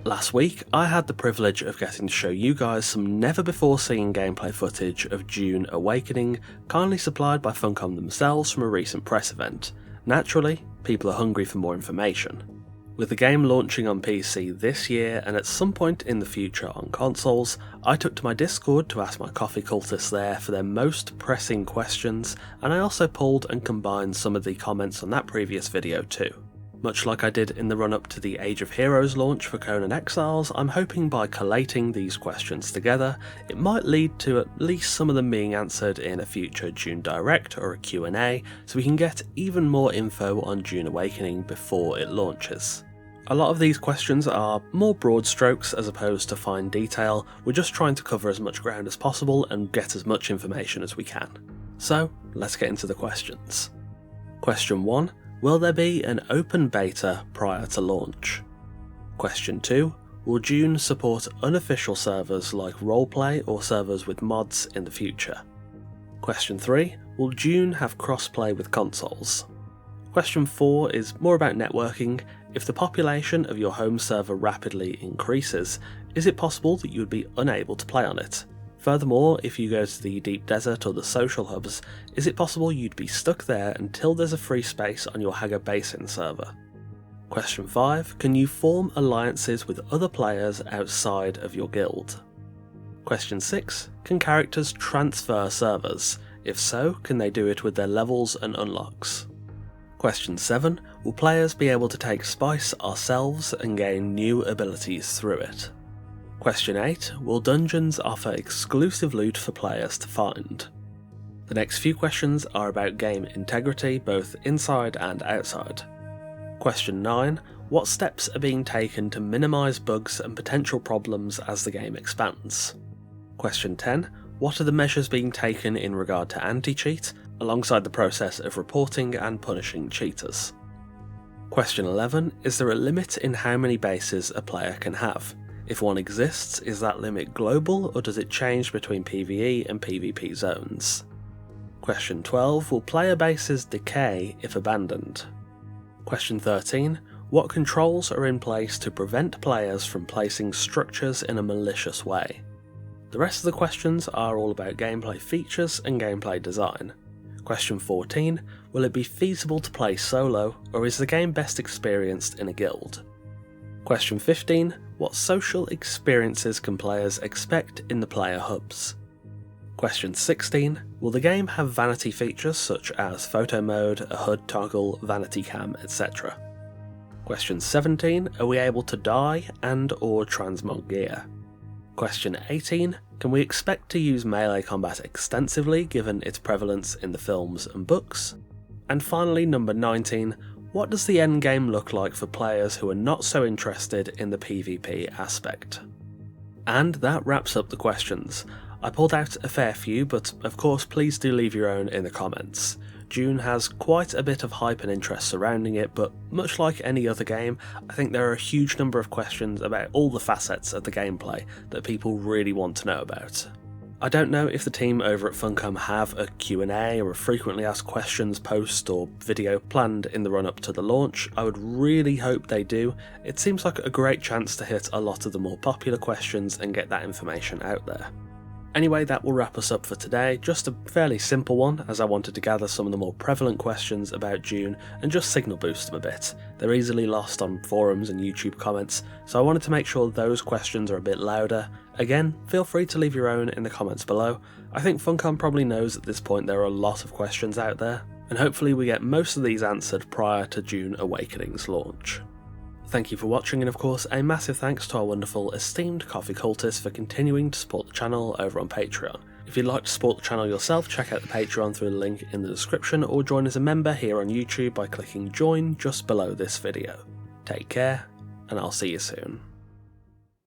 Last week, I had the privilege of getting to show you guys some never-before-seen gameplay footage of Dune Awakening, kindly supplied by Funcom themselves from a recent press event. Naturally, people are hungry for more information. With the game launching on PC this year and at some point in the future on consoles, I took to my Discord to ask my coffee cultists there for their most pressing questions, and I also pulled and combined some of the comments on that previous video too. Much like I did in the run-up to the Age of Heroes launch for Conan Exiles, I'm hoping by collating these questions together, it might lead to at least some of them being answered in a future Dune Direct or a Q&A, so we can get even more info on Dune Awakening before it launches. A lot of these questions are more broad strokes as opposed to fine detail. We're just trying to cover as much ground as possible and get as much information as we can. So, let's get into the questions. Question 1. Will there be an open beta prior to launch? Question 2. Will Dune support unofficial servers like roleplay or servers with mods in the future? Question 3. Will Dune have crossplay with consoles? Question 4 is more about networking. If the population of your home server rapidly increases, is it possible that you would be unable to play on it? Furthermore, if you go to the deep desert or the social hubs, is it possible you'd be stuck there until there's a free space on your Haga Basin server? Question 5. Can you form alliances with other players outside of your guild? Question 6. Can characters transfer servers? If so, can they do it with their levels and unlocks? Question 7. Will players be able to take spice ourselves and gain new abilities through it? Question 8. Will dungeons offer exclusive loot for players to find? The next few questions are about game integrity, both inside and outside. Question 9. What steps are being taken to minimise bugs and potential problems as the game expands? Question 10. What are the measures being taken in regard to anti-cheat, alongside the process of reporting and punishing cheaters? Question 11. Is there a limit in how many bases a player can have? If one exists, is that limit global or does it change between PvE and PvP zones? Question 12. Will player bases decay if abandoned? Question 13. What controls are in place to prevent players from placing structures in a malicious way? The rest of the questions are all about gameplay features and gameplay design. Question 14. Will it be feasible to play solo, or is the game best experienced in a guild? Question 15. What social experiences can players expect in the player hubs? Question 16. Will the game have vanity features such as photo mode, a HUD toggle, vanity cam, etc.? Question 17. Are we able to die and or transmog gear? Question 18. Can we expect to use melee combat extensively given its prevalence in the films and books? And finally, number 19. What does the endgame look like for players who are not so interested in the PvP aspect? And that wraps up the questions. I pulled out a fair few, but of course please do leave your own in the comments. Dune has quite a bit of hype and interest surrounding it, but much like any other game, I think there are a huge number of questions about all the facets of the gameplay that people really want to know about. I don't know if the team over at Funcom have a Q&A or a frequently asked questions post or video planned in the run-up to the launch. I would really hope they do. It seems like a great chance to hit a lot of the more popular questions and get that information out there. Anyway, that will wrap us up for today. Just a fairly simple one, as I wanted to gather some of the more prevalent questions about Dune and just signal boost them a bit. They're easily lost on forums and YouTube comments, so I wanted to make sure those questions are a bit louder. Again, feel free to leave your own in the comments below. I think Funcom probably knows at this point there are a lot of questions out there, and hopefully we get most of these answered prior to Dune Awakening's launch. Thank you for watching, and of course a massive thanks to our wonderful esteemed coffee cultists for continuing to support the channel over on Patreon. If you'd like to support the channel yourself, check out the Patreon through the link in the description, or join as a member here on YouTube by clicking join just below this video. Take care, and I'll see you soon.